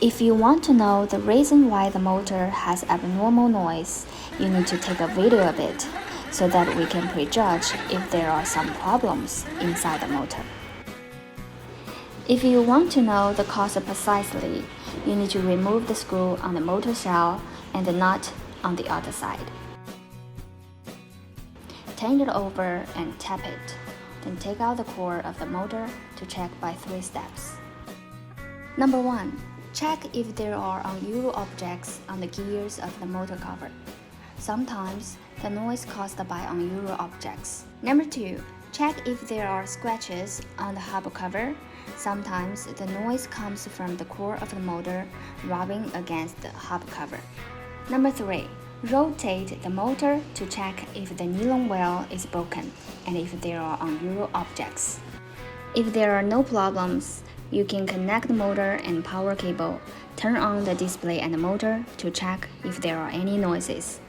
If you want to know the reason why the motor has abnormal noise, you need to take a video of it so that we can prejudge if there are some problems inside the motor. If you want to know the cause precisely, you need to remove the screw on the motor shell and the nut on the other side. Turn it over and tap it, then take out the core of the motor to check by 3 steps. Number 1. Check if there are unusual objects on the gears of the motor cover. Sometimes the noise caused by unusual objects. Number 2. Check if there are scratches on the hub cover. Sometimes the noise comes from the core of the motor rubbing against the hub cover. Number 3. Rotate the motor to check if the nylon wheel is broken and if there are unusual objects. If there are no problems, you can connect the motor and power cable, turn on the display and the motor to check if there are any noises.